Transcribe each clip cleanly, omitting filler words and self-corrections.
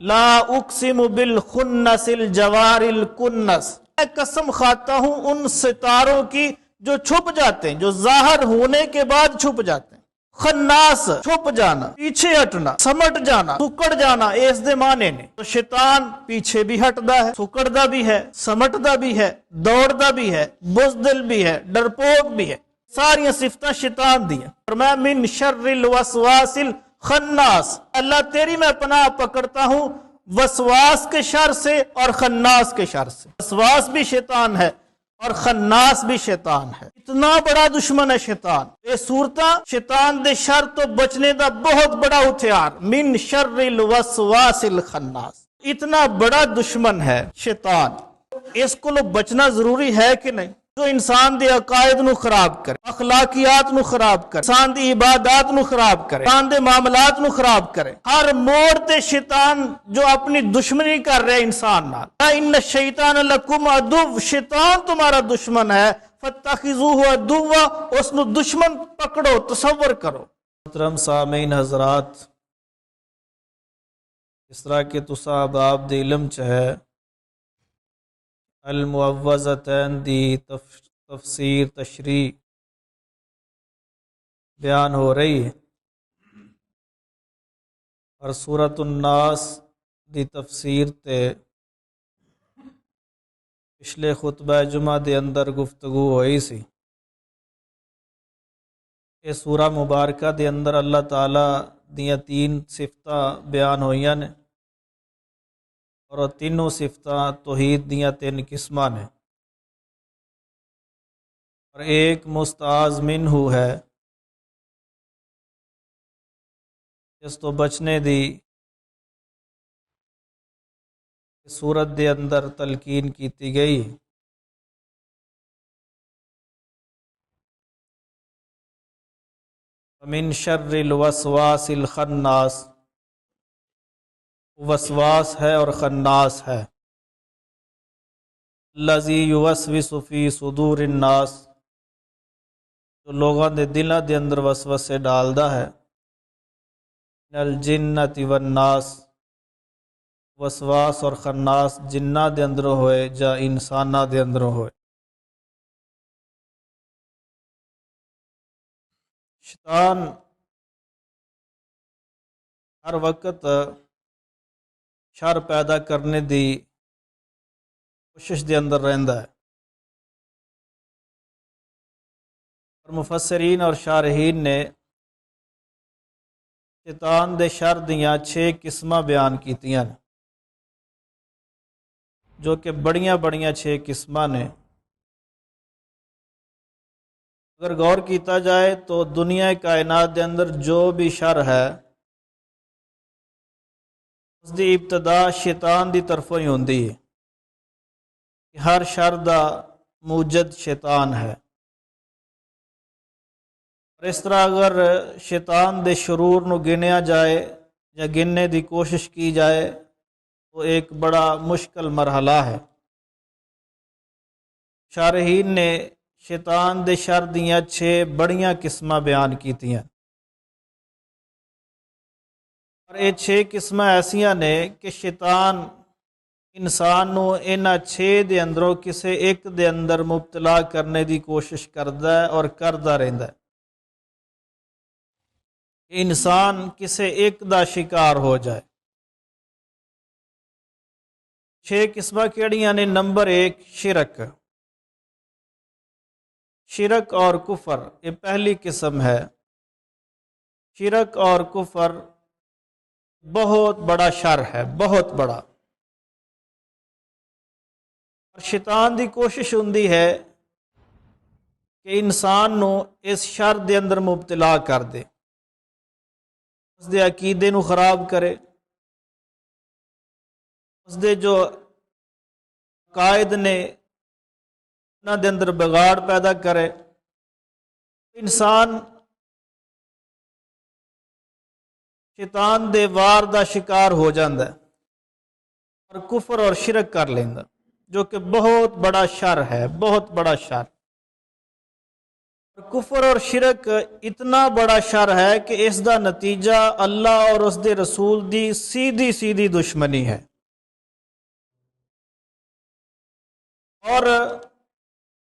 لا اقسم بالخنس الجوار الکنس، میں قسم کھاتا ہوں ان ستاروں کی جو چھپ جاتے ہیں، جو ظاہر ہونے کے بعد چھپ جاتے ہیں۔ خناس چھپ جانا، پیچھے ہٹنا، سمٹ جانا، سکڑ جانا، اس دے معنی نے تو شیطان پیچھے بھی ہٹدا ہے، سکڑدا بھی ہے، سمٹدا بھی ہے، دوڑدا بھی ہے، بزدل بھی ہے، ڈرپوک بھی ہے، ساری صفتیں شیطان دی ہیں۔ فرمایا من شر الوسواس الخناس، اللہ تیری میں پناہ پکڑتا ہوں وسواس کے شر سے اور خناس کے شر سے۔ وسواس بھی شیطان ہے اور خناس بھی شیطان ہے، اتنا بڑا دشمن ہے شیطان۔ یہ صورتاں شیطان دے شر تو بچنے دا بہت بڑا ہتھیار، من شر الوسواس الخناس، اتنا بڑا دشمن ہے شیطان۔ اس کو بچنا ضروری ہے کہ نہیں؟ جو انسان دے عقائد نو خراب کرے، اخلاقیات نو خراب کرے، انسان دی عبادات نو خراب کرے، انسان دے معاملات نو خراب کرے، ہر موڑ تے شیطان جو اپنی دشمنی کر رہے انسان نال۔ ان الشیطان لکم عدو، شیطان تمہارا دشمن ہے، فاتخذوہ عدوا، اس نو دشمن پکڑو، تصور کرو۔ محترم سامعین حضرات، اس طرح کہ تساں باب دے علم چ ہے المعوذتین دی تفسیر تشریح بیان ہو رہی ہے، اور سورۃ الناس دی تفسیر تے پچھلے خطبہ جمعہ دے اندر گفتگو ہوئی سی۔ یہ سورہ مبارکہ دے اندر اللہ تعالیٰ دیاں 3 صفتاں بیان ہوئیاں نے، اور تینوں صفتاں توحید دیاں 3 قسماں نے، اور ایک مستعاذ منہ ہے جس تو بچنے دی صورت دے اندر تلقین کیتی گئی۔ من شر الوسواس الخناس، وسواس ہے اور خناس ہے، الذی یوسوس فی صدور الناس، جو لوگوں دے دلاں دے اندر وسوسے ڈالدا ہے، من الجنۃ والناس، وسواس اور خناس جنہ دے اندر ہوئے یا انسانہ دے اندر ہوئے۔ شیطان ہر وقت شر پیدا کرنے دی کوشش دے اندر رہندا ہے، اور مفسرین اور شارحین نے شیطان دے شر دیاں 6 قسماں بیان کیتیاں نے، جو کہ بڑیاں 6 قسماں نے۔ اگر غور کیتا جائے تو دنیا کائنات دے اندر جو بھی شر ہے اس دی ابتدا شیطان دی طرفوں ہی ہوندی ہے، کہ ہر شر دا موجد شیطان ہے۔ اور اس طرح اگر شیطان دے شرور نو گنیا جائے یا گننے دی کوشش کی جائے تو ایک بڑا مشکل مرحلہ ہے۔ شارحین نے شیطان دے شر دیاں 6 بڑیاں قسماں بیان کیتیاں، اور یہ 6 قسماں ایسیاں نے کہ شیطان انسان نو انہاں 6 دے اندروں کسے ایک دے اندر مبتلا کرنے دی کوشش کردا ہے اور کردا رہندا ہے، کہ انسان کسے ایک دا شکار ہو جائے۔ 6 قسماں کیڑیاں نے؟ نمبر 1 شرک، شرک اور کفر، یہ پہلی قسم ہے۔ شرک اور کفر بہت بڑا شر ہے، بہت بڑا، اور شیطان دی کوشش ہوندی ہے کہ انسان نو اس شر دے اندر مبتلا کر دے، اس دے عقیدے نو خراب کرے، اس دے جو قائد نے انہاں دے اندر بگاڑ پیدا کرے۔ انسان شیطان دے وار دا شکار ہو جاندا ہے اور کفر اور شرک کر لیندا، جو کہ بہت بڑا شر ہے، بہت بڑا شر۔ کفر اور شرک اتنا بڑا شر ہے کہ اس دا نتیجہ اللہ اور اس دے رسول دی سیدھی سیدھی دشمنی ہے، اور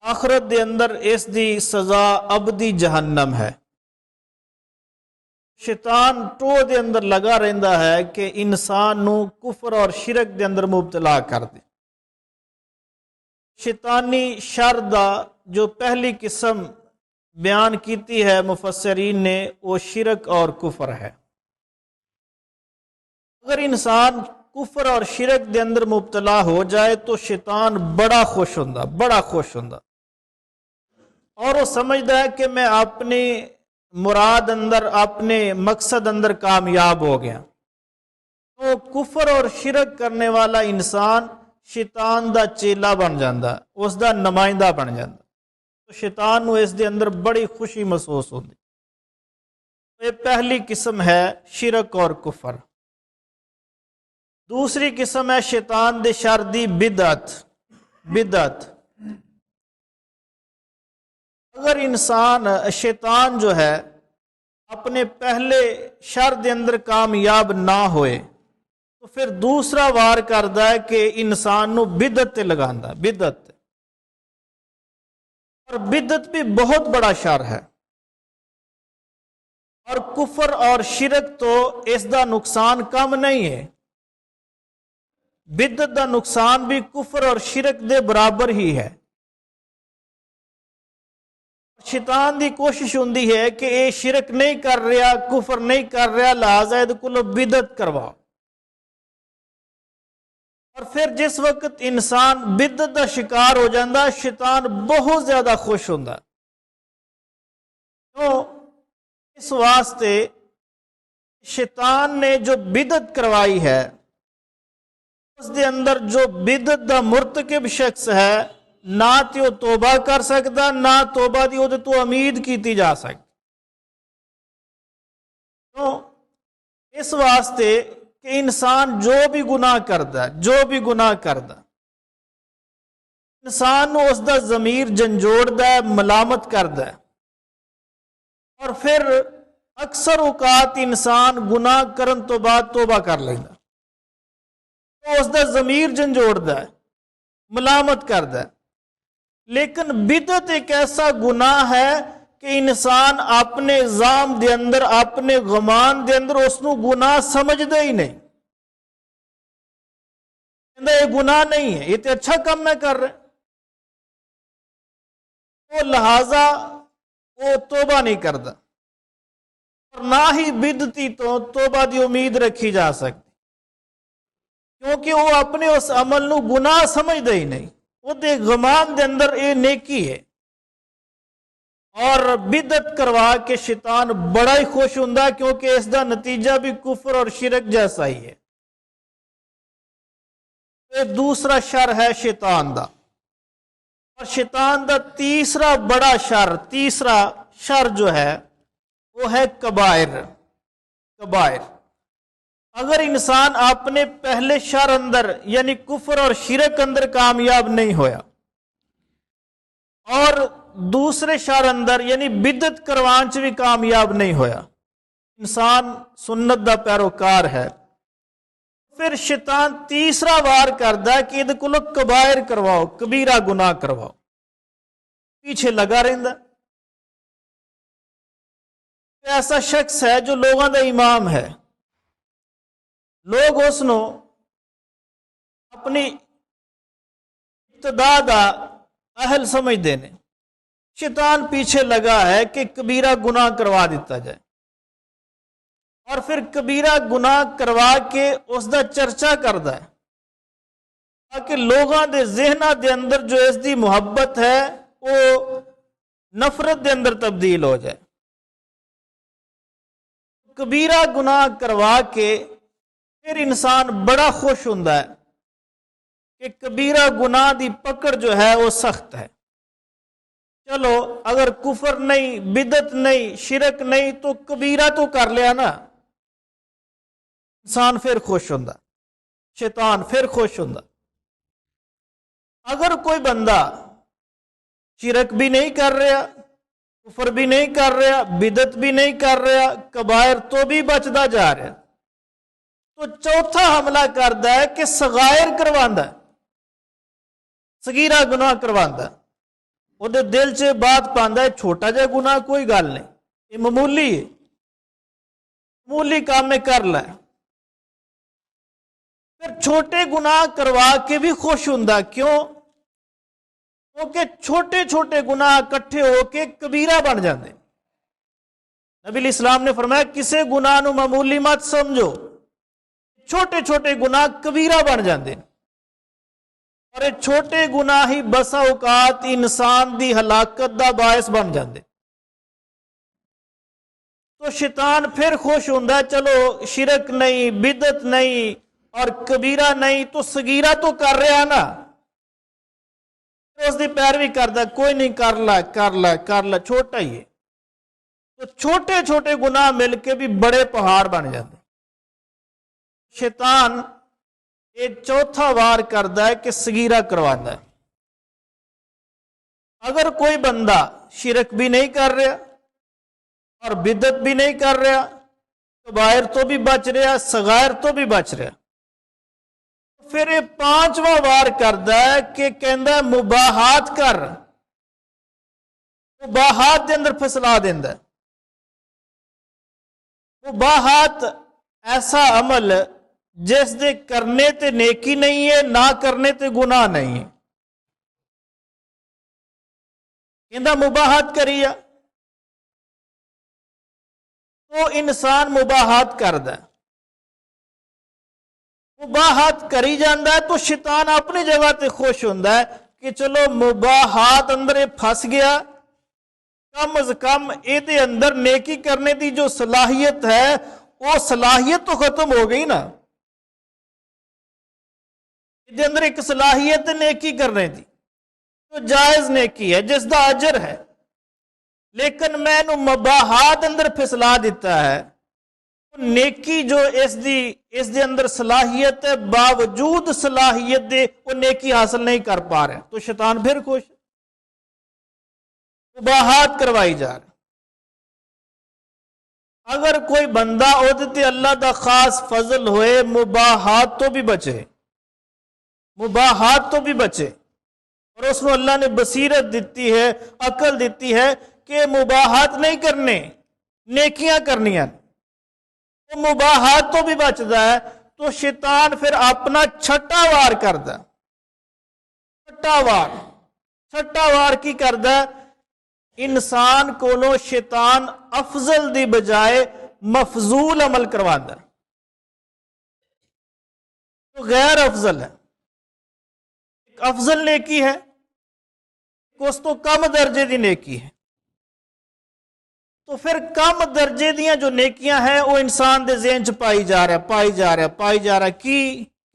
آخرت دے اندر اس دی سزا ابدی جہنم ہے۔ شیطان ٹو دے اندر لگا رہندا ہے کہ انسان نو کفر اور شرک دے اندر مبتلا کر دے۔ شیطانی شر دا جو پہلی قسم بیان کیتی ہے مفسرین نے، وہ شرک اور کفر ہے۔ اگر انسان کفر اور شرک دے اندر مبتلا ہو جائے تو شیطان بڑا خوش ہوندا اور وہ سمجھدا ہے کہ میں اپنی مراد اندر، اپنے مقصد اندر کامیاب ہو گیا۔ تو کفر اور شرک کرنے والا انسان شیطان دا چیلا بن جاندا، اس دا نمائندہ بن جاندا، تو شیطان نو اس دے اندر بڑی خوشی محسوس ہوندی۔ یہ پہلی قسم ہے شرک اور کفر۔ دوسری قسم ہے شیطان دے شر دی بدعت۔ اگر انسان شیطان جو ہے اپنے پہلے شر دے اندر کامیاب نہ ہوئے تو پھر دوسرا وار کردا ہے کہ انسان نو بدعت تے لگاندا، بدعت، اور بدعت بھی بہت بڑا شر ہے۔ اور کفر اور شرک تو اس دا نقصان کم نہیں ہے، بدعت دا نقصان بھی کفر اور شرک دے برابر ہی ہے۔ شیطان دی کوشش ہوندی ہے کہ اے شرک نہیں کر رہا، کفر نہیں کر رہا، لہذا یہ کلو بدعت کرواؤ۔ اور پھر جس وقت انسان بدعت دا شکار ہو جاندہ، شیطان بہت زیادہ خوش ہوندا۔ تو اس واسطے شیطان نے جو بدعت کروائی ہے، اس دے اندر جو بدعت دا مرتکب شخص ہے، نہ تے وہ توبہ کر سکتا، نہ توبہ دی وہ تو امید کیتی جا سکتی۔ تو اس واسطے کہ انسان جو بھی گناہ کردا انسان نو اس دا ضمیر جھنجھوڑدا ہے، ملامت کردا ہے، اور پھر اکثر اوقات انسان گناہ کرن تو بعد توبہ کر لیندا، تو اس دا ضمیر جھنجھوڑدا ہے، ملامت کردا ہے۔ لیکن بدعت ایک ایسا گناہ ہے کہ انسان اپنے ذام دے اندر، اپنے گمان دے اندر اس نو گناہ سمجھدا ہی نہیں، کہندا یہ گناہ نہیں ہے، یہ تے اچھا کام میں کر رہے، تو لہذا وہ توبہ نہیں کردا، اور نہ ہی بدعتی تو توبہ دی امید رکھی جا سکتی، کیونکہ وہ اپنے اس عمل نو گناہ سمجھدا ہی نہیں، وہ دے غمان دے اندر اے نیکی ہے۔ اور بدعت کروا کے شیطان بڑا ہی خوش ہوندا، کیونکہ اس دا نتیجہ بھی کفر اور شرک جیسا ہی ہے۔ یہ دوسرا شر ہے شیطان دا، اور شیطان دا تیسرا بڑا شر جو ہے وہ ہے کبائر۔ اگر انسان اپنے پہلے شر اندر یعنی کفر اور شرک اندر کامیاب نہیں ہویا، اور دوسرے شر اندر یعنی بدعت کروان چ بھی کامیاب نہیں ہویا، انسان سنت دا پیروکار ہے، پھر شیطان تیسرا وار کردا ہے کہ یہ کولو کبائر کرواؤ، کبیرہ گناہ کرواؤ، پیچھے لگا رہندا۔ ایسا شخص ہے جو لوگوں دا امام ہے، لوگ اس نو اپنی ابتدا دا اہل سمجھتے ہیں، شیطان پیچھے لگا ہے کہ کبیرہ گناہ کروا دیتا جائے، اور پھر کبیرہ گناہ کروا کے اس دا چرچا کردا ہے، تاکہ لوگاں دے ذہنہ دے اندر جو اس دی محبت ہے وہ نفرت دے اندر تبدیل ہو جائے۔ کبیرہ گناہ کروا کے پھر انسان بڑا خوش ہوندا ہے کہ کبیرہ گناہ دی پکڑ جو ہے وہ سخت ہے، چلو اگر کفر نہیں، بدعت نہیں، شرک نہیں تو کبیرہ تو کر لیا نا، انسان پھر خوش ہوندا، شیطان پھر خوش ہوندا۔ اگر کوئی بندہ شرک بھی نہیں کر رہا، کفر بھی نہیں کر رہا، بدعت بھی نہیں کر رہا، کبائر تو بھی بچتا جا رہا، تو چوتھا حملہ کرتا ہے کہ صغائر کرواندہ ہے، صغیرہ گناہ کرواندہ ہے، وہ دل سے بات پاندا ہے چھوٹا جا گناہ کوئی گل نہیں، یہ معمولی ہے، معمولی کام میں کر لے، پھر چھوٹے گناہ کروا کے بھی خوش ہوندا، کیوں؟ کیونکہ چھوٹے چھوٹے گناہ کٹھے ہو کے کبیرہ بن جاندے۔ نبی علیہ السلام نے فرمایا کسے گناہ نو معمولی مت سمجھو، چھوٹے چھوٹے گناہ کبیرہ بن جاندے، اور یہ چھوٹے گناہ ہی بسا اوقات انسان دی ہلاکت دا باعث بن جاندے۔ تو شیطان پھر خوش ہوندا ہے چلو شرک نہیں، بدعت نہیں اور کبیرہ نہیں تو صغیرہ تو کر رہا نا، اس دی پیروی کردا، کوئی نہیں کر لا چھوٹا ہی ہے، تو چھوٹے چھوٹے گناہ مل کے بھی بڑے پہاڑ بن جاتے۔ شیطان ایک چوتھا وار کردا ہے کہ صغیرہ کروانا ہے۔ اگر کوئی بندہ شرک بھی نہیں کر رہا اور بدعت بھی نہیں کر رہا، کبائر تو بھی بچ رہا، صغائر تو بھی بچ رہا، پھر یہ پانچواں وار کردا ہے کہ کہندا ہے مباحات کر، مباحات دے اندر پھسلا دیندا ہے۔ مباحات ایسا عمل جس دے کرنے تے نیکی نہیں ہے، نہ کرنے تے گناہ نہیں ہے، کہندا مباحات کرییا، تو انسان مباحات کردا ہے، مباحات کری جاندہ ہے تو شیطان اپنی جگہ تے خوش ہوندا ہے کہ چلو مباحات اندر پھس گیا، کم از کم یہ اندر نیکی کرنے دی جو صلاحیت ہے وہ صلاحیت تو ختم ہو گئی نا، یہ اندر ایک صلاحیت نیکی کرنے دی تو جائز نیکی ہے جس دا اجر ہے، لیکن میں نو مباحات اندر پھسلا دیتا ہے، نیکی جو اس دے اندر صلاحیت ہے باوجود صلاحیت دے وہ نیکی حاصل نہیں کر پا رہے، تو شیطان پھر خوش، مباحات کروائی جا رہا۔ اگر کوئی بندہ عہدے اللہ دا خاص فضل ہوئے مباحات تو بھی بچے، مباحات تو بھی بچے، اور اس کو اللہ نے بصیرت دیتی ہے، عقل دیتی ہے کہ مباحات نہیں کرنے، نیکیاں کرنیاں، وہ مباحات تو بھی بچتا ہے، تو شیطان پھر اپنا چھٹا وار کردا، چھٹا وار کی کردا، انسان کولو شیطان افضل دی بجائے مفضول عمل کرواندا، تو غیر افضل ہے، ایک افضل نیکی ہے، اس تو کم درجے دی نیکی ہے، تو پھر کم درجے دیاں جو نیکیاں ہیں وہ انسان دے ذہن چ پائی جا رہا کی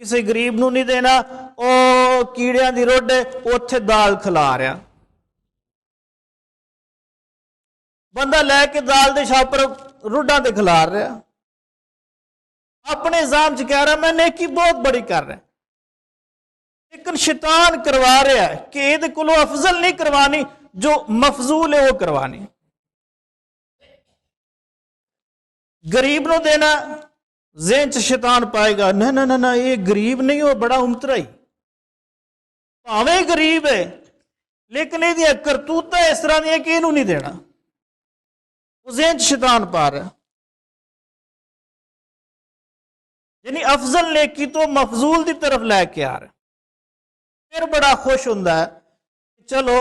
کسی غریب نو نہیں دینا، او کیڑیاں دی روڈ اوتھے دال کھلا رہا، بندہ لے کے دال دے چھاپر روڈاں تے کھلار رہا، اپنے نظام چ کہہ رہا میں نیکی بہت بڑی کر رہا، لیکن شیطان کروا رہا ہے کہ یہ کولو افضل نہیں کروانی، جو مفضول ہے وہ کروانی، غریب نو دینا ذہن چ شیطان پائے گا نہ یہ غریب نہیں ہو بڑا امترا ہی، پاویں غریب ہے لیکن یہ کرتوتاں اس طرح دی کہ اینوں نہیں دینا، وہ ذہن چ شیطان پا رہا، یعنی افضل نیکی تو مفضول دی طرف لے کے آ رہا، پھر بڑا خوش ہوندا ہے چلو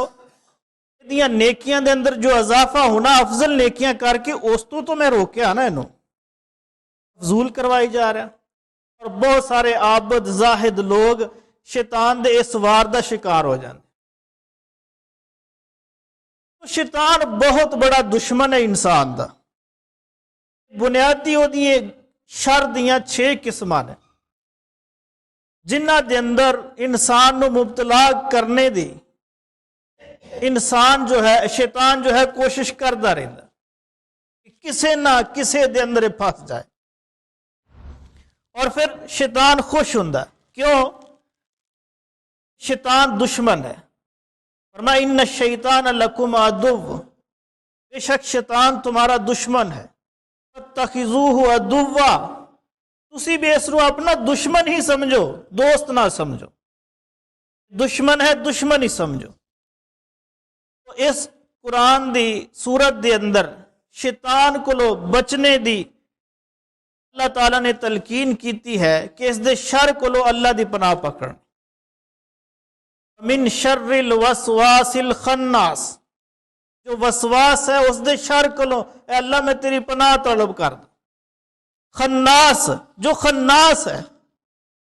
دیاں نیکیاں دے اندر جو اضافہ ہونا افضل نیکیاں کر کے اس تو میں روکیا نا، انہوں فضول کروائی جا رہا، اور بہت سارے عابد زاہد لوگ شیطان دے اس وار دا شکار ہو جاندے۔ تو شیطان بہت بڑا دشمن ہے انسان دا، بنیادی وہ شر دیاں 6 قسماں نے جنہ دے اندر انسان نو مبتلا کرنے دی انسان جو ہے شیطان جو ہے کوشش کرتا رہتا کہ کسے نہ کسے دے اندر پھنس جائے، اور پھر شیطان خوش ہوندا، کیوں؟ شیطان دشمن ہے، فرمایا ان الشیطان لکم عدو، بے شک شیطان تمہارا دشمن ہے، فاتخذوہ عدوا، تسی بھی اس نو اپنا دشمن ہی سمجھو، دوست نہ سمجھو، دشمن ہے دشمن ہی سمجھو۔ تو اس قرآن دی سورت دے اندر شیطان کو بچنے دی اللہ تعالیٰ نے تلقین کیتی ہے کہ اس دے شر کو اللہ دی پناہ پکڑ، من شر الوسواس الخناس، جو وسواس ہے اس دے شر کو اے اللہ میں تیری پناہ طلب کر دوں۔ خناس، جو خناس ہے،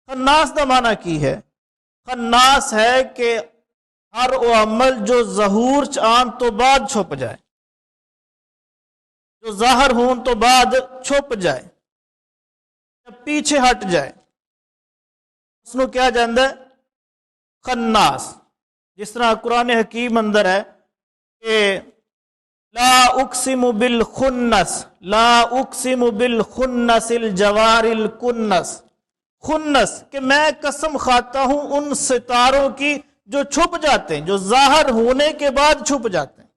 خناس دا معنی کی ہے؟ خناس ہے کہ ہر وہ عمل جو ظہور آن تو بعد چھپ جائے، جو ظاہر ہون تو بعد چھپ جائے، پیچھے ہٹ جائے، اس نو کیا جاندہ ہے؟ خناس۔ جس طرح قرآن حکیم اندر ہے کہ لا اقسم بالخنس، لا اقسم بالخنس الجوار الکنس، خنس کہ میں قسم کھاتا ہوں ان ستاروں کی جو چھپ جاتے ہیں، جو ظاہر ہونے کے بعد چھپ جاتے ہیں۔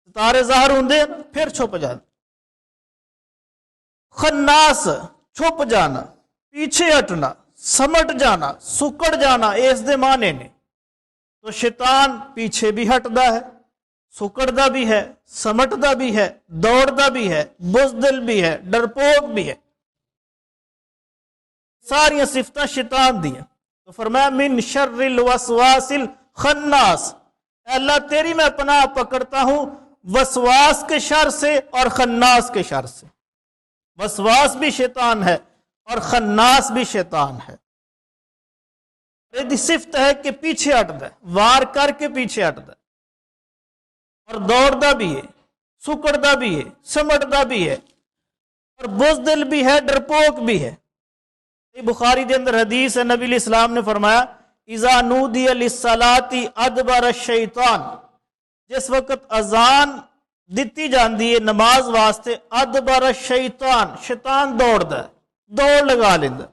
ستارے ظاہر ہوندے ہیں پھر چھپ جاتے ہیں۔ خناس، چھپ جانا، پیچھے ہٹنا، سمٹ جانا، سکڑ جانا، اس دے معنی نے۔ تو شیطان پیچھے بھی ہٹدا ہے، سکڑدا بھی ہے، سمٹدا بھی ہے، دوڑدا بھی ہے، بزدل بھی ہے، ڈرپوک بھی ہے، ساری صفتیں شیطان دی ہیں۔ تو فرمایا من شر الوسواس الخناس، اے اللہ تیری میں پناہ پکڑتا ہوں وسواس کے شر سے اور خناس کے شر سے۔ وسواس بھی شیطان ہے اور خناس بھی شیطان ہے۔ یہ صفت ہے کہ پیچھے ہٹدا ہے، وار کر کے پیچھے ہٹدا ہے، اور دوڑدا بھی ہے، سکڑدا بھی ہے، سمٹدا بھی ہے، اور بزدل بھی ہے، ڈرپوک بھی ہے۔ بخاری دے اندر حدیث ہے، نبی علیہ السلام نے فرمایا اذا نودی للصلاۃ ادبر الشیطان، جس وقت اذان دتی جاندی ہے نماز واسطے، ادبر الشیطان، شیطان دوڑدا ہے، دوڑ لگا لیندا،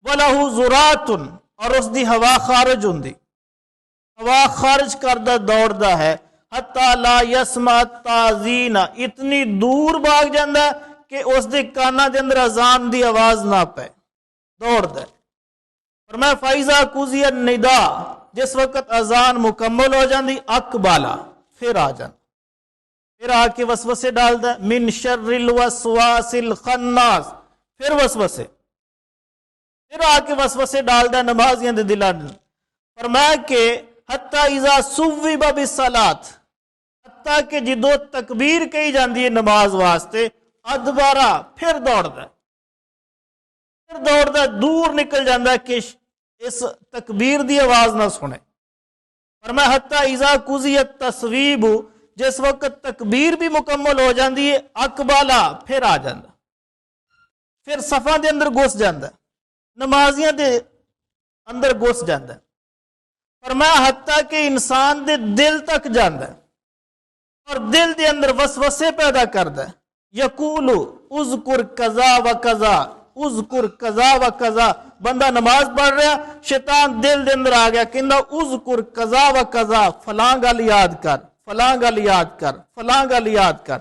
وَلَهُ زُرَاتٌ، اور اس دی ہوا خارج ہوندی، ہوا خارج کردہ دوڑدا ہے، حتی لا یسمع التاذین، اتنی دور بھاگ جاندا ہے کہ اس دے کاناں دے اندر اذان دی آواز نہ پے، دوڑدا ہے۔ فرمایا فَإِذَا قُضِیَ النِّدَاء، جس وقت اذان مکمل ہو جاندی، اقبالا، پھر آ جاندی، پھر آ کے وسوسے ڈالدا ہے، من شر الوسواس الخناس، پھر وسوسے، پھر آ کے وسوسے ڈالدا ہے نمازیاں دے دلاں میں۔ فرمایا کہ حتی اذا صُوِّبَ بالصلاۃ، حتیٰ کہ جدو تکبیر کہی جاندی ہے نماز واسطے، ادبارا، پھر دوڑدا ہے، پھر دوڑدا ہے، دور نکل جاندا ہے کہ اس تکبیر دی آواز نہ سنے۔ فرمایا حتی اذا قُضِیَ التَّصْوِیبُ، جس وقت تکبیر بھی مکمل ہو جاندی ہے، اقبالا، پھر آ جاندا، پھر صفاں دے اندر گھس جاندا ہے، نمازیاں دے اندر گھس جاندا ہے۔ فرمایا حتیٰ کہ انسان دے دل تک جاندا ہے، اور دل دے اندر وسوسے پیدا کردا ہے، یقول اذکر کذا و کذا، اذکر کذا و کذا، بندہ نماز پڑھ رہا، شیطان دل دے اندر آ گیا، کہندا اذکر کذا و کذا، فلاں گل یاد کر، فلاں گل یاد کر، فلاں گل یاد کر۔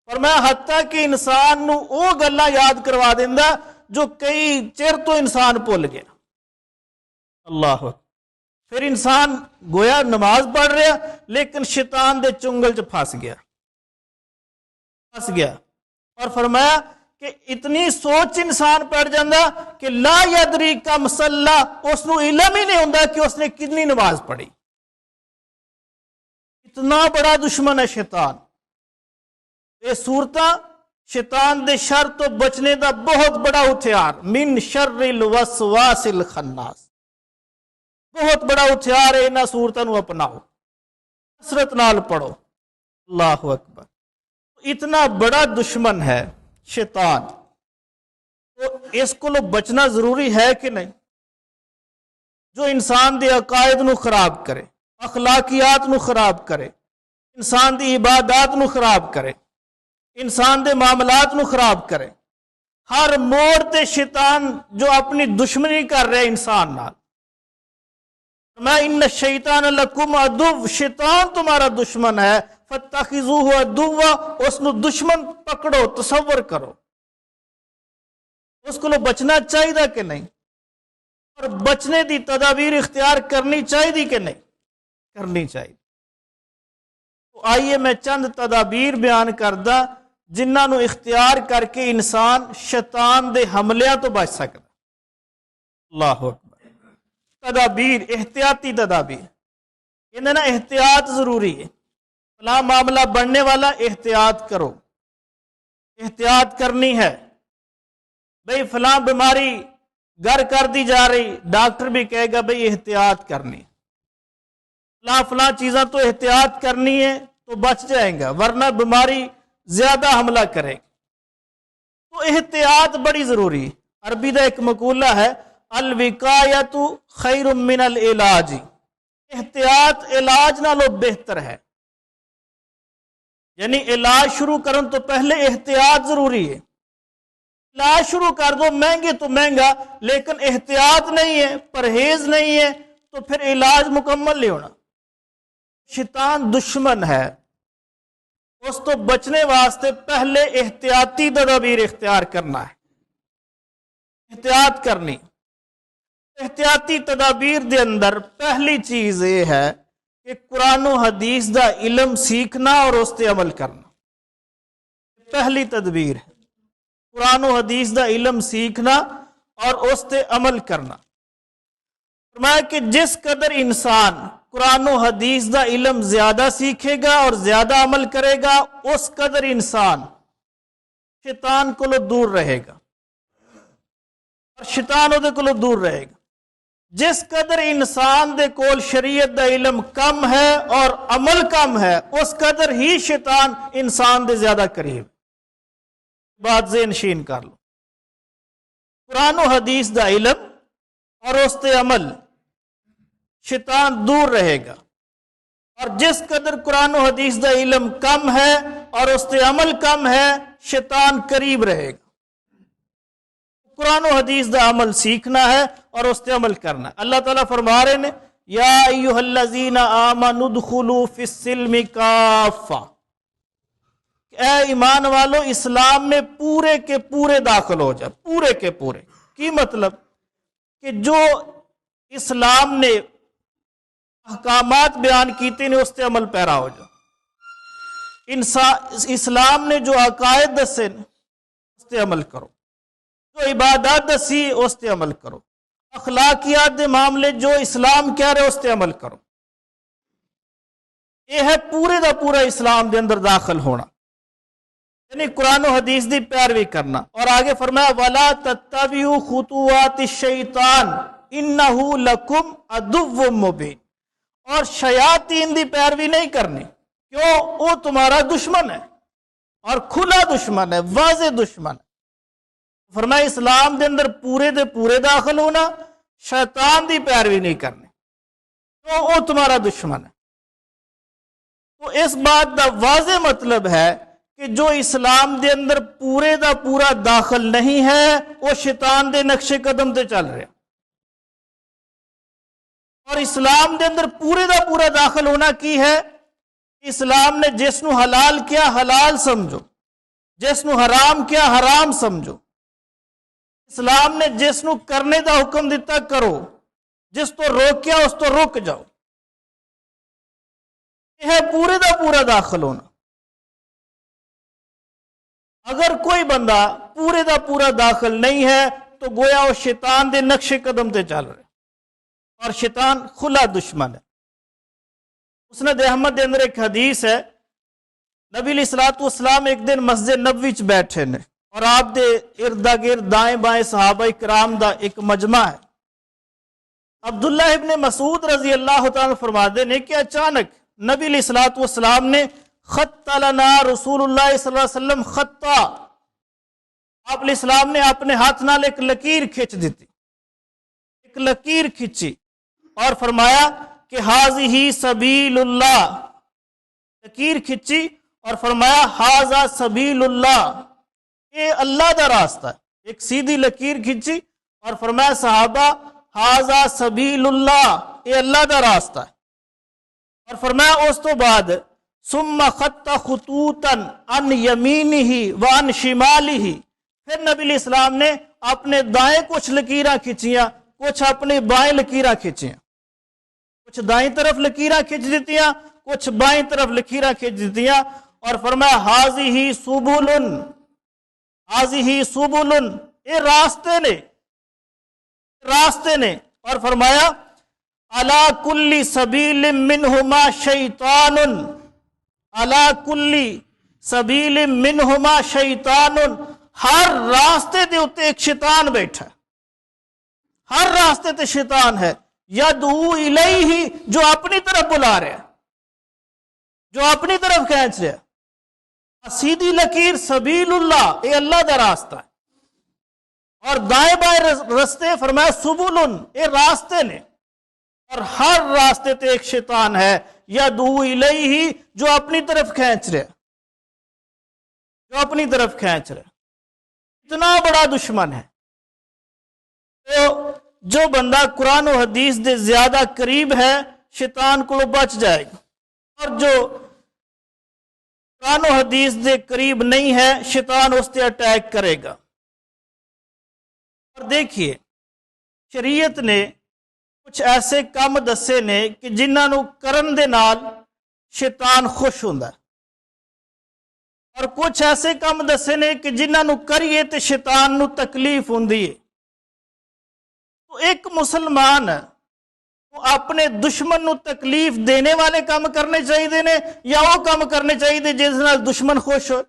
فرمایا حتیٰ کہ انسان نو او گلاں یاد کروا دیندا جو کئی چر تو انسان بھول گیا۔ اللہ اکبر۔ پھر انسان گویا نماز پڑھ رہا لیکن شیطان دے چنگل چ پھنس گیا، اور فرمایا کہ اتنی سوچ انسان پڑ جاندہ کہ لا یدری کم صلی، اس نو علم ہی نہیں ہوندا کہ اس نے کتنی نماز پڑھی۔ اتنا بڑا دشمن ہے شیطان۔ یہ صورتاں شیطان دے شر تو بچنے دا بہت بڑا ہتھیار، من شر الوسواس الخناس، بہت بڑا ہتھیار ہے۔ انہاں صورتاں نو اپناؤ، کثرت نال پڑھو۔ اللہ اکبر۔ اتنا بڑا دشمن ہے شیطان، تو اس کو بچنا ضروری ہے کہ نہیں؟ جو انسان دے عقائد نو خراب کرے، اخلاقیات نو خراب کرے، انسان دی عبادات نو خراب کرے، انسان دے معاملات نو خراب کرے، ہر موڑ تے شیطان جو اپنی دشمنی کر رہے انسان نال۔ میں ان الشیطان لکم عدو، شیطان تمہارا دشمن ہے، فَاتَّخِذُوهُ عَدُوًّا، اس نو دشمن پکڑو، تصور کرو اس کو بچنا چاہیے کہ نہیں، اور بچنے دی تدابیر اختیار کرنی چاہیے کہ نہیں، کرنی چاہیے۔ تو آئیے میں چند تدابیر بیان کردہ جنہاں نو اختیار کر کے انسان شیطان دے حملیاں تو بچ سکتا۔ اللہ اکبر۔ تدابیر، احتیاطی تدابیر، انہیں نا احتیاط ضروری ہے۔ فلاں معاملہ بڑھنے والا، احتیاط کرو، احتیاط کرنی ہے۔ بھئی فلاں بیماری گر کر دی جا رہی، ڈاکٹر بھی کہے گا بھئی احتیاط کرنی، فلاں چیزاں تو احتیاط کرنی ہے تو بچ جائیں گا، ورنہ بیماری زیادہ حملہ کرے گی۔ تو احتیاط بڑی ضروری ہے۔ عربی دا ایک مقولہ ہے، الوقایۃ خیر من العلاج، احتیاط علاج نالوں بہتر ہے۔ یعنی علاج شروع کرن تو پہلے احتیاط ضروری ہے۔ علاج شروع کر دو مہنگے تو مہنگا، لیکن احتیاط نہیں ہے، پرہیز نہیں ہے، تو پھر علاج مکمل نہیں ہونا۔ شیطان دشمن ہے، اس تو بچنے واسطے پہلے احتیاطی تدابیر اختیار کرنا ہے، احتیاط کرنی۔ احتیاطی تدابیر دے اندر پہلی چیز یہ ہے کہ قرآن و حدیث دا علم سیکھنا اور اس تے عمل کرنا، پہلی تدبیر ہے۔ قرآن و حدیث دا علم سیکھنا اور اس تے عمل کرنا۔ فرمایا کہ جس قدر انسان قرآن و حدیث دا علم زیادہ سیکھے گا اور زیادہ عمل کرے گا، اس قدر انسان شیطان کو دور رہے گا اور شیطان دے کو دور رہے گا۔ جس قدر انسان دے کول شریعت دا علم کم ہے اور عمل کم ہے، اس قدر ہی شیطان انسان دے زیادہ قریب۔ بات ذہن نشین کر لو، قرآن و حدیث دا علم اور اس تے عمل، شیطان دور رہے گا۔ اور جس قدر قرآن و حدیث دا علم کم ہے اور اس تے عمل کم ہے، شیطان قریب رہے گا۔ قرآن و حدیث دا عمل سیکھنا ہے اور اس تے عمل کرنا ہے۔ اللہ تعالیٰ فرما رہے ہیں، یا ایھا الذین آمنوا ادخلوا فی السلم کافہ، اے ایمان والو اسلام میں پورے کے پورے داخل ہو جائے، پورے کے پورے۔ کی مطلب کہ جو اسلام نے احکامات بیان کیتے ہیں اس تے عمل پیرا ہو جائے۔ اسلام نے جو عقائد دسے اس تے عمل کرو، جو عبادات دسی اس تے عمل کرو، اخلاقیات دے معاملے جو اسلام کہہ رہے اس تے عمل کرو۔ یہ ہے پورے دا پورا اسلام دے اندر داخل ہونا، یعنی قرآن و حدیث دی پیروی کرنا۔ اور آگے فرمایا وَلَا تَتَّبِعُوا خُطُوَاتِ الشَّيْطَانِ إِنَّهُ لَكُمْ عَدُوٌّ مُّبِينٌ، اور شیاطین دی پیروی نہیں کرنی، کیوں؟ وہ تمہارا دشمن ہے اور کھلا دشمن ہے، واضح دشمن ہے۔ فرمایا اسلام دے اندر پورے دے پورے داخل ہونا، شیطان دی پیروی نہیں کرنی، کیوں؟ وہ تمہارا دشمن ہے۔ تو اس بات دا واضح مطلب ہے کہ جو اسلام دے اندر پورے دا پورا داخل نہیں ہے، وہ شیطان دے نقش قدم تے چل رہے۔ اور اسلام دے اندر پورے دا پورا داخل ہونا کی ہے؟ اسلام نے جس نو حلال کیا حلال سمجھو، جس نو حرام کیا حرام سمجھو۔ اسلام نے جس نو کرنے دا حکم دیتا کرو، جس تو روکیا اس تو رک جاؤ۔ یہ ہے پورے دا پورا داخل ہونا۔ اگر کوئی بندہ پورے دا پورا داخل نہیں ہے تو گویا وہ شیطان دے نقش قدم تے چل رہے، اور شیطان کھلا دشمن ہے۔ مسند احمد دے اندر ایک حدیث ہے، نبی علیہ الصلوۃ والسلام ایک دن مسجد نبوی چ بیٹھے نے، اور آپ دے ارد گرد دائیں بائیں صحابہ کرام دا ایک مجمع ہے۔ عبداللہ ابن مسعود رضی اللہ تعالیٰ فرماتے ہیں کہ اچانک نبی علیہ الصلوۃ والسلام نے خط لنا رسول اللہ صلی اللہ علیہ وسلم خطا، آپ علیہ السلام نے اپنے ہاتھ نال ایک لکیر کھچ دیتی، ایک لکیر کھچی اور فرمایا کہ ہاذہ سبیل اللہ، لکیر کھچی اور فرمایا ہاذا سبیل اللہ، یہ اللہ دا راستہ ہے۔ ایک سیدھی لکیر کھچی اور فرمایا صحابہ ہاذا سبیل اللہ، یہ اللہ دا راستہ ہے۔ اور فرمایا اس تو بعد ثم خط خطوطا عن یمینہ وعن شمالہ، پھر نبی علیہ السلام نے اپنے دائیں کچھ لکیراں کھچیاں، کچھ اپنے بائیں لکیراں کھچیاں، کچھ دائیں طرف لکیراں کھچ دیتیاں، کچھ بائیں طرف لکیراں کھچ دیتیاں، اور فرمایا ہاذہ سبل، ہاذہ سبل، یہ راستے نے، راستے نے، اور فرمایا علی کل سبیل منہما شیطان، علی کل سبیل منہما شیطان، ہر راستے دے اتے ایک شیطان بیٹھا ہے، ہر راستے تے شیطان ہے، یدعو الیہ، جو اپنی طرف بلا رہا ہے، جو اپنی طرف کھینچ رہا ہے۔ سیدھی لکیر سبیل اللہ، یہ اللہ دا راستہ ہے، اور دائیں بائیں راستے فرمایا سبل، یہ راستے نے، اور ہر راستے تے ایک شیطان ہے، یدعو الیہ، جو اپنی طرف کھینچ رہا ہے، جو اپنی طرف کھینچ رہا ہے۔ اتنا بڑا دشمن ہے، تو جو بندہ قرآن و حدیث دے زیادہ قریب ہے شیطان کو بچ جائے گا، اور جو قرآن و حدیث دے قریب نہیں ہے شیطان اس سے اٹیک کرے گا۔ اور دیکھیے شریعت نے کچھ ایسے کام دسے نے کہ جنہاں نو کرن دے نال شیطان خوش ہوندا ہے، اور کچھ ایسے کام دسے نے کہ جنہاں نو کریے تے شیطان نو تکلیف ہوندی ہے۔ تو ایک مسلمان وہ اپنے دشمن نو تکلیف دینے والے کام کرنے چاہیے نے، یا وہ کام کرنے چاہیے جس نال دشمن خوش ہو؟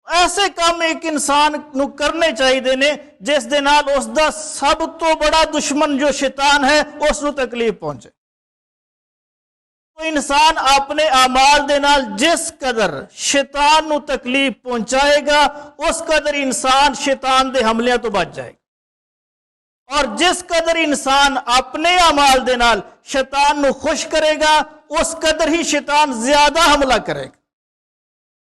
ایسے کام ایک انسان نو کرنے چاہیے نے جس دے نال اس دا سب تو بڑا دشمن جو شیطان ہے اس نو تکلیف پہنچے۔ تو انسان اپنے اعمال دے نال جس قدر شیطان نو تکلیف پہنچائے گا اس قدر انسان شیطان دے حملے تو بچ جائے گا، اور جس قدر انسان اپنے اعمال دے نال شیطان نو خوش کرے گا اس قدر ہی شیطان زیادہ حملہ کرے گا۔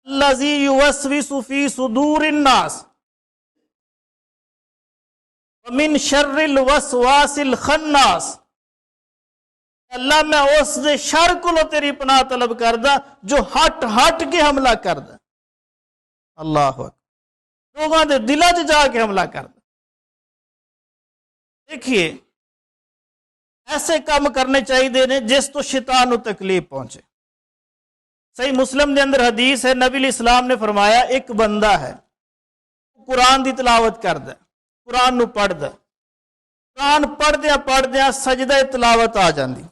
الذی یوسوس فی صدور الناس ومن شر الوسواس الخناس، اللہ میں اس دے شر کو تیری پناہ طلب کردا جو ہٹ ہٹ کے حملہ کردا، اللہ اکبر، لوگاں دے دلاں چ جا کے حملہ کردا۔ دیکھیے ایسے کام کرنے چاہیے نے جس تو شیطان نو تکلیف پہنچے۔ صحیح مسلم دے اندر حدیث ہے، نبی علیہ السلام نے فرمایا ایک بندہ ہے قرآن دی تلاوت کردا، قرآن نو پڑھدا، قرآن پڑھدیاں سجدہ تلاوت آ جاندی،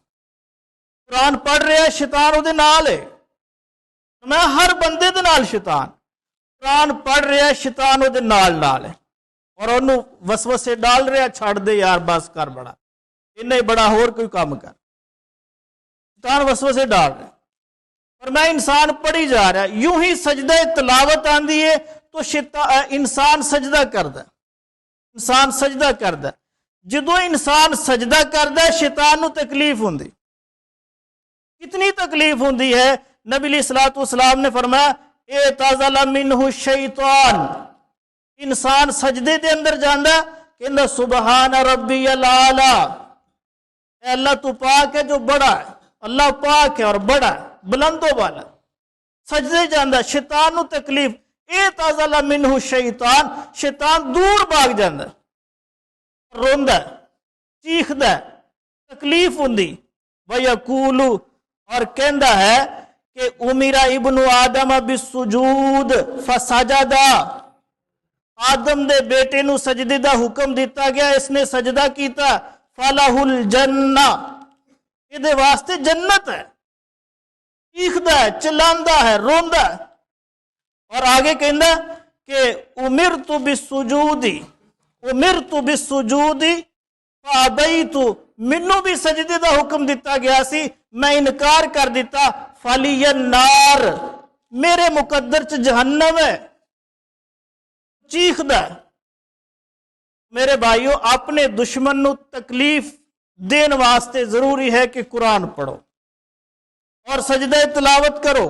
قرآن پڑھ رہا شیطان وہ نال ہے، میں ہر بندے دے نال شیطان، قرآن پڑھ رہا شیطان وہ نال ہے، اور انہوں وسوسے ڈال رہا چھڑ دے یار بس کر بڑا انہیں بڑا ہور کوئی کام کر، شیطان وسوسے ڈال رہا، اور میں انسان پڑھی جا رہا، یوں ہی سجدہ تلاوت آندی ہے تو انسان سجدہ کردا، انسان سجدہ کردا، جدو انسان سجدہ کردا شیطان نو تکلیف ہوندی، کتنی تکلیف ہوندی ہے؟ نبی علیہ الصلوۃ والسلام نے فرمایا اعتزل منہ الشیطان، انسان سجدے دے اندر جاندا کہندا سبحان ربی الاعلی، اے اللہ تو پاک ہے جو بڑا ہے، اللہ پاک ہے اور بڑا ہے، بلند و بالا، سجدے جاندا، شیطان نو تکلیف، اعتزل منہ الشیطان، شیطان دور بھاگ جاندا، روندا چیخدا، تکلیف ہوندی، ویقول، اور کہندا ہے کہ امیر ابن آدم بالسجود فسجدا، آدم دے بیٹے نو سجدے دا حکم دیتا گیا، اس نے سجدہ کیتا، فلہ الجنہ، یہ دے واسطے جنت ہے، چیخدا ہے، چلاندا ہے، روندا ہے، اور آگے کہندا کہ امرت بالسجود، امرت بالسجود فابیت، منو بھی سجدے دا حکم دیتا گیا سی، میں انکار کر دیتا، فلی النار، میرے مقدر چ جہنم ہے، چیخدا۔ میرے بھائیو اپنے دشمن نو تکلیف دین واسطے ضروری ہے کہ قرآن پڑھو اور سجدہ تلاوت کرو،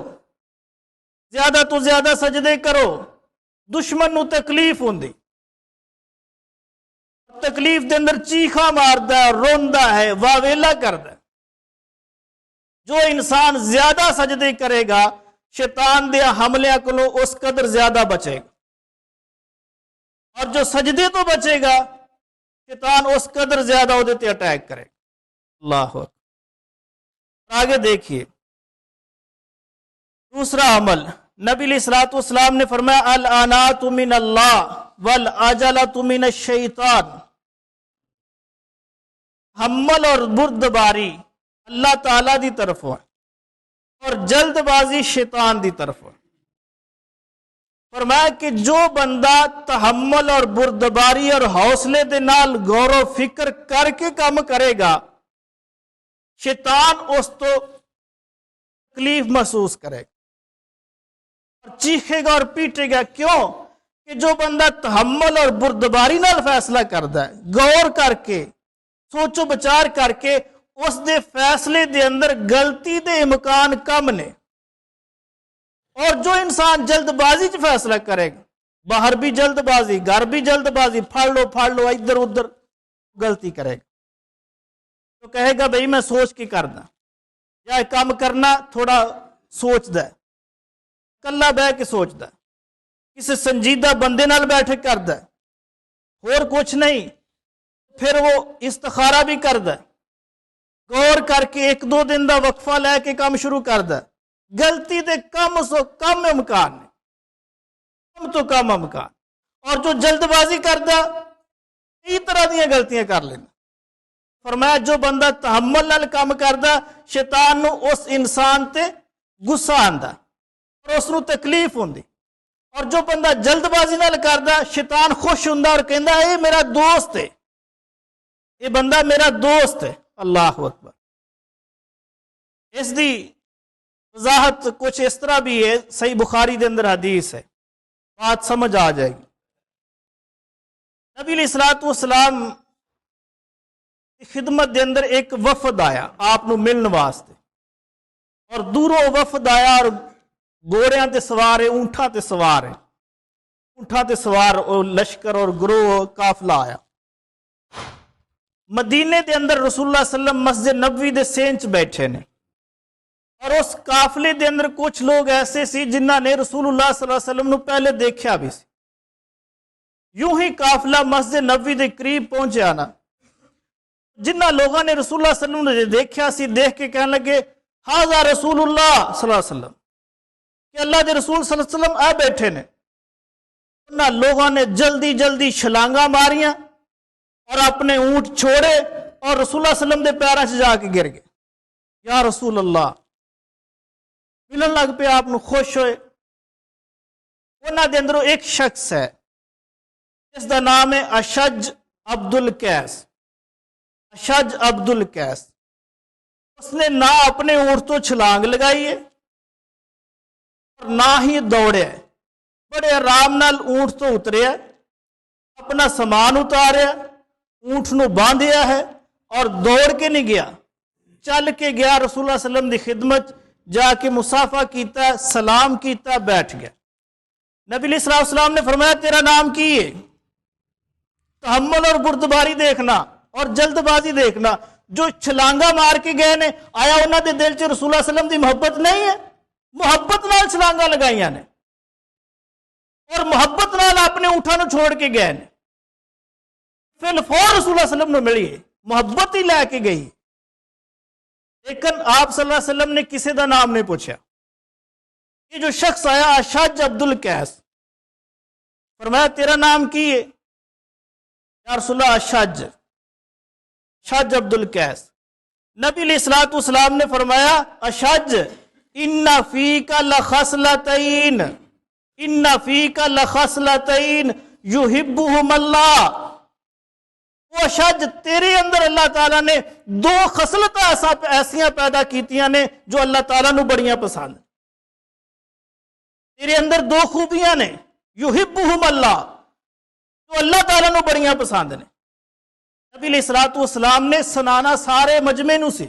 زیادہ تو زیادہ سجدے کرو، دشمن نو تکلیف ہوندی، تکلیف دے اندر چیخا ماردا ہے، روندا ہے، واویلا کردا ہے، جو انسان زیادہ سجدے کرے گا شیطان دے حملے کو اس قدر زیادہ بچے گا، اور جو سجدے تو بچے گا شیطان اس قدر زیادہ ادھے اٹیک کرے گا۔ اللہ اکبر۔ آگے دیکھیے دوسرا عمل، نبی علیہ الصلوۃ والسلام نے فرمایا الانات من اللہ والعجلۃ من الشیطان، حمل اور بردباری اللہ تعالی دی طرف ہے اور جلد بازی شیطان دی طرف ہے۔ فرمایا کہ جو بندہ تحمل اور بردباری اور حوصلے دے نال غور و فکر کر کے کام کرے گا شیطان اس تو تکلیف محسوس کرے گا اور چیخے گا اور پیٹے گا۔ کیوں کہ جو بندہ تحمل اور بردباری نال فیصلہ کردا ہے، غور کر کے سوچو بچار کر کے، اس دے فیصلے دے اندر غلطی دے امکان کم نے۔ اور جو انسان جلد بازی چ فیصلہ کرے گا، باہر بھی جلد بازی گھر بھی جلد بازی، پھڑ لو ادھر ادھر غلطی کرے گا، تو کہے گا بھئی میں سوچ کے کرنا، یا کام کرنا تھوڑا سوچ دا ہے، کلا بہ کے سوچ دا ہے، کسی سنجیدہ بندے نال بیٹھے کر دا ہے، اور کچھ نہیں، پھر وہ استخارہ بھی کر دا ہے، غور کر کے ایک دو دن دا وقفہ لے کے کام شروع کر دا ہے۔ غلطی دے کم سو کم امکان ہے، کم تو کم امکان، اور جو جلد بازی کردا کئی طرح دیاں غلطیاں کر لینا۔ فرمایا جو بندہ تحمل نال کام کردا شیطان نو اس انسان تے غصہ آندا اور اس نو تکلیف ہوندی، اور جو بندہ جلد بازی نال کردا شیطان خوش ہوندا اور کہندا اے میرا دوست ہے، یہ بندہ میرا دوست ہے۔ اللہ اکبر۔ اس دی وضاحت کچھ اس طرح بھی ہے، صحیح بخاری دے اندر حدیث ہے، بات سمجھ آ جائے گی۔ نبی علیہ الصلوۃ والسلام کی خدمت دے اندر ایک وفد آیا آپ نو ملن واسطے، اور دوروں وفد آیا اور گھوڑیاں تے سوار ہے، اونٹاں تے سوار ہے، اونٹاں تے سوار لشکر اور گروہ قافلہ آیا۔ مدینے دے اندر رسول اللہ صلی اللہ علیہ وسلم مسجد نبوی دے سینچ بیٹھے نے، اور اس قافلے دے اندر کچھ لوگ ایسے سی جنہاں نے رسول اللہ صلی اللہ علیہ وسلم نو پہلے دیکھا بھی سی۔ یوں ہی قافلہ مسجد نبوی دے قریب پہنچیا نا، جنہاں لوگوں نے رسول اللہ صلی اللہ علیہ وسلم نے دیکھا سی، دیکھ کے کہنے لگے ہاذا رسول اللہ صلی اللہ علیہ وسلم، کہ اللہ دے رسول صلی اللہ علیہ وسلم آ بیٹھے نے۔ انہاں لوگوں نے جلدی جلدی چھلانگاں ماریاں اور اپنے اونٹ چھوڑے اور رسول اللہ صلی اللہ علیہ وسلم دے پیراں چ جا کے گر گئے۔ یا رسول اللہ، ملن لگ پہ آپ نو خوش ہوئے۔ انہاں دے اندروں ایک شخص ہے جس دا نام ہے اشج عبد القیس۔ اشج عبد القیس، اس نے نہ اپنے اونٹ تو چھلانگ لگائی ہے اور نہ ہی دوڑے، بڑے آرام نال اونٹ تو اتریا، اپنا سامان اتاریا، اونٹ نو باندھیا ہے اور دوڑ کے نہیں گیا، چل کے گیا رسول اللہ صلی اللہ علیہ وسلم دی خدمت، جا کے مصافحہ کیتا، سلام کیتا، بیٹھ گیا۔ نبی علیہ الصلوۃ والسلام نے فرمایا تیرا نام کی ہے؟ تحمل اور بردباری دیکھنا اور جلد بازی دیکھنا۔ جو چھلانگا مار کے گئے نے، آیا انہوں دے دل چ رسول اللہ صلی اللہ علیہ وسلم دی محبت نہیں ہے؟ محبت نال چھلانگا لگائیاں نے اور محبت نال اپنے اونٹاں نو چھوڑ کے گئے نے، فی الفور رسول اللہ صلی اللہ علیہ وسلم نو ملی ہے، محبت ہی لے کے گئی۔ لیکن آپ صلی اللہ علیہ وسلم نے کسی دا نام نہیں پوچھا۔ یہ جو شخص آیا اشج عبد القیس، فرمایا تیرا نام کی ہے؟ یا رسول اللہ اشج عبد القیس۔ نبی علیہ الصلوۃ والسلام نے فرمایا اشج ان فیک لخصلتین، ان فیک لخصلتین یحبہم اللہ۔ وہ اشج تیرے اندر اللہ تعالیٰ نے دو خصلت ایسیاں پیدا کیتیاں نے جو اللہ تعالیٰ نو بڑیاں پسند۔ تیرے اندر دو خوبیاں نے، یحبہم اللہ، جو اللہ تعالیٰ نو بڑیاں پسند نے۔ نبی علیہ الصلوۃ والسلام نے سنانا سارے مجمع نو سی،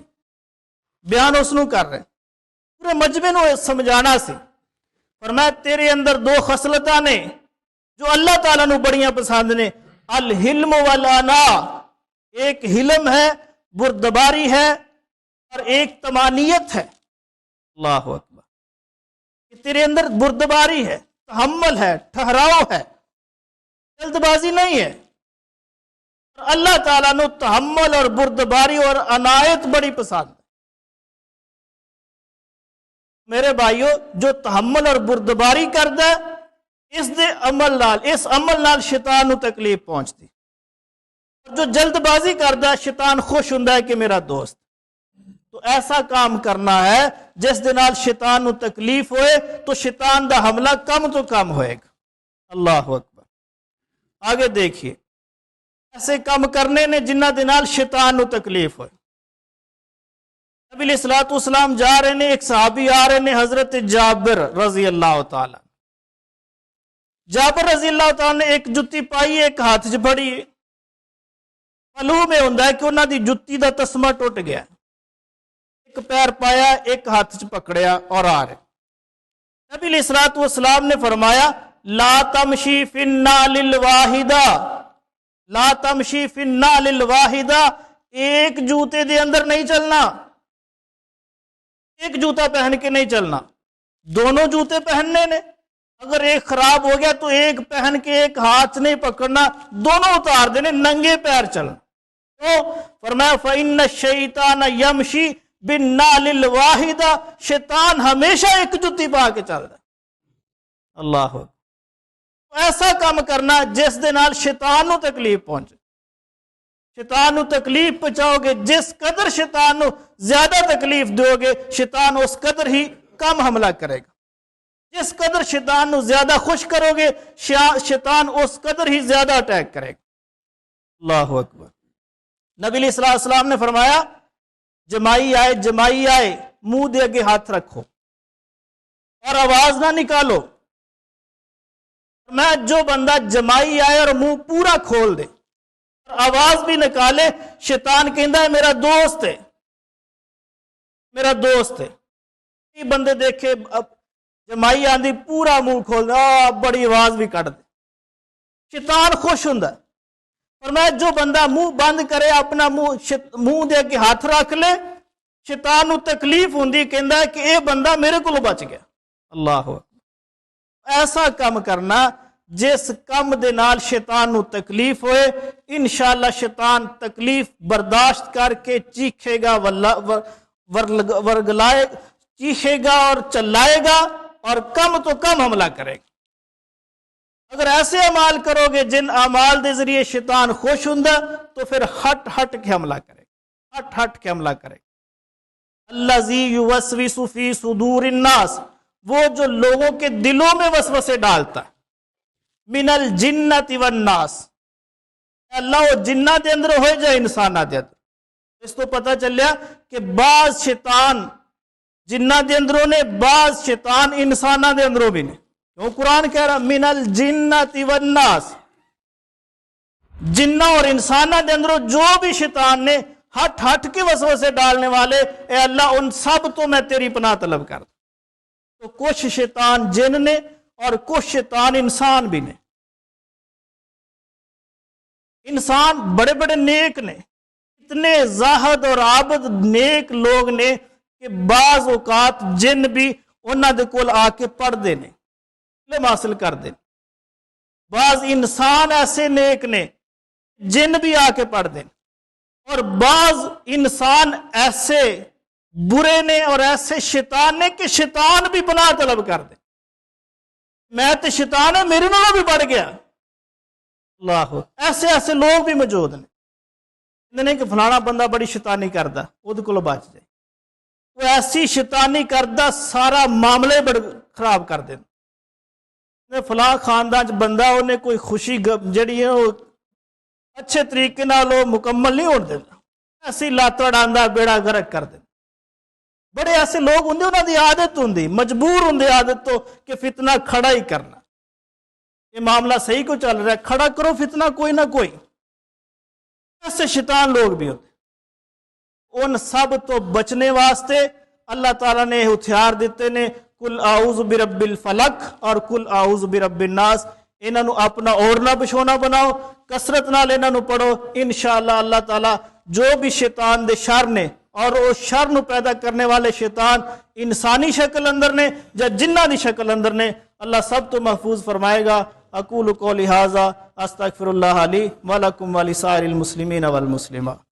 بیان اس نو کر رہے، پورے مجمع نو سمجھانا سی۔ فرمایا تیرے اندر دو خصلتاں نے جو اللہ تعالیٰ نو بڑیاں پسند نے، الحلم والانا، ایک حلم ہے، بردباری ہے، اور ایک تمانیت ہے، اللہ اکبر، کہ تیرے اندر بردباری ہے، تحمل ہے، ٹھہراؤ ہے، جلد بازی نہیں ہے۔ اور اللہ تعالیٰ نے تحمل اور بردباری اور عنایت بڑی پسند ہے۔ میرے بھائیو، جو تحمل اور بردباری کردا ہے اس عمل نال شیطان نو تکلیف پہنچتی، جو جلد بازی کردا ہے شیطان خوش ہوندا ہے کہ میرا دوست۔ تو ایسا کام کرنا ہے جس دے نال شیطان نو تکلیف ہوئے تو شیطان دا حملہ کم تو کم ہوئے گا۔ اللہ اکبر۔ آگے دیکھیے، ایسے کام کرنے نے جنہ دے نال شیطان نو تکلیف ہوئے۔ نبی علیہ الصلوۃ والسلام جا رہے نے، ایک صحابی آ رہے نے، حضرت جابر رضی اللہ تعالی۔ جابر رضی اللہ تعالی نے ایک جتی پائی، ایک ہاتھ چ پھڑی، معلوم ہوندا ہے کہ انہاں دی جتی دا تسمہ ٹوٹ گیا، ایک پیر پایا، ایک ہاتھ چ پکڑیا اور آ رہے۔ نبی علیہ الصلوۃ والسلام نے فرمایا لا تمشی فی النعل الواحدہ، لا تمشی فی النعل الواحدہ، ایک جوتے دے اندر نہیں چلنا، ایک جوتا پہن کے نہیں چلنا، دونوں جوتے پہننے نے، اگر ایک خراب ہو گیا تو ایک پہن کے ایک ہاتھ نہیں پکڑنا، دونوں اتار دینے، ننگے پیر چلنا۔ تو فرمایا فَإِنَّ الشَّيْطَانَ يَمْشِي بِالنَّعْلِ الْوَاحِدَةِ، شیطان ہمیشہ ایک جتی پا کے چل رہا ہے۔ اللہ اکبر۔ ایسا کام کرنا جس دے نال شیطان نو تکلیف پہنچے، شیطان نو تکلیف پہنچاؤ گے، جس قدر شیطان نو زیادہ تکلیف دو گے شیطان اس قدر ہی کم حملہ کرے گا، جس قدر شیطان نو زیادہ خوش کرو گے شیطان اس قدر ہی زیادہ اٹیک کرے گا۔ اللہ اکبر۔ نبی علیہ السلام نے فرمایا جمائی آئے منہ دے اگے ہاتھ رکھو اور آواز نہ نکالو۔ میں جو بندہ جمائی آئے اور منہ پورا کھول دے اور آواز بھی نکالے، شیطان کہندا ہے میرا دوست ہے، میرا دوست ہے۔ یہ بندے دیکھے جمائی آندی پورا منہ کھول دے، بڑی آواز بھی کٹ دے، شیطان خوش ہوندا ہے۔ اور میں جو بندہ منہ بند کرے، اپنا منہ دے کے ہاتھ رکھ لے، شیطان نو تکلیف ہوندی، کہندا ہے کہ اے بندہ میرے کو بچ گیا۔ اللہ ایسا کام کرنا جس کم دے نال شیطان نو تکلیف ہوئے، انشاءاللہ شیطان تکلیف برداشت کر کے چیخے گا، ورگلائے، چیخے گا اور چلائے گا اور کم تو کم حملہ کرے گا۔ اگر ایسے اعمال کرو گے جن اعمال دے ذریعے شیطان خوش ہوندا تو پھر ہٹ کے حملہ کرے گا، ہٹ کے حملہ کرے گا۔ الذی یوسوس فی صدور الناس، وہ جو لوگوں کے دلوں میں وسوسے ڈالتا ہے، من الجنت والناس، اللہ وہ جنہ دے اندر ہوئے جائے انسانہ دے اندر۔ اس تو پتہ چلیا کہ بعض شیطان جنہ دے اندروں نے، بعض شیطان انسانہ دے اندروں بھی نے، کیوں قرآن کہہ رہا من الجنت والناس، جنہ اور انسانہ دے اندروں جو بھی شیطان نے ہٹ کے وسوسے ڈالنے والے، اے اللہ ان سب تو میں تیری پناہ طلب کرتا۔ تو کچھ شیطان جن نے اور کچھ شیطان انسان بھی نے۔ انسان بڑے بڑے نیک نے، اتنے زاہد اور عابد نیک لوگ نے کہ بعض اوقات جن بھی انہاں دے کول آ کے پڑھ دے نے، علم حاصل کر دے۔ بعض انسان ایسے نیک نے جن بھی آ کے پڑھ دے، اور بعض انسان ایسے برے نے اور ایسے شیطان نے کہ شیطان بھی پناہ طلب کر دے، میں تو شیطان ہے میرے نالوں بھی بڑھ گیا۔ اللہ، ایسے لوگ بھی موجود نے، نہیں کہ فلانا بندہ بڑی شیطانی کردا، وہ کو بچ جائے، وہ ایسی شیطانی کردا سارا معاملے بڑے خراب کر دے۔ فلاں خاندان بندہ انہیں کوئی خوشی جڑی ہے وہ اچھے طریقے نال مکمل نہیں ہونے دیتا، ایسی لاتڑ آندا بیڑا گرک کر دے۔ بڑے ایسے لوگ ہوں انہوں دی عادت ہوں، مجبور ہوں عادت تو کہ فتنہ کھڑا ہی کرنا۔ یہ معاملہ صحیح کو چل رہا ہے، کھڑا کرو فتنہ کوئی نہ کوئی۔ ایسے شیطان لوگ بھی ہوتے، ان سب تو بچنے واسطے اللہ تعالیٰ نے ہتھیار دیتے نے، کل اعوذ برب الفلق اور کل اعوذ برب الناس۔ انہوں نے اپنا اوڑھنا بچھونا بناؤ، کثرت نال انہوں نے پڑھو، انشاءاللہ اللہ تعالیٰ جو بھی شیطان دے شر نے اور وہ شر نو پیدا کرنے والے شیطان انسانی شکل اندر نے یا جنہ دی شکل اندر نے، اللہ سب تو محفوظ فرمائے گا۔ اقول قولی ھذا استغفر اللہ لی ولکم ولسائر المسلمین والمسلمات۔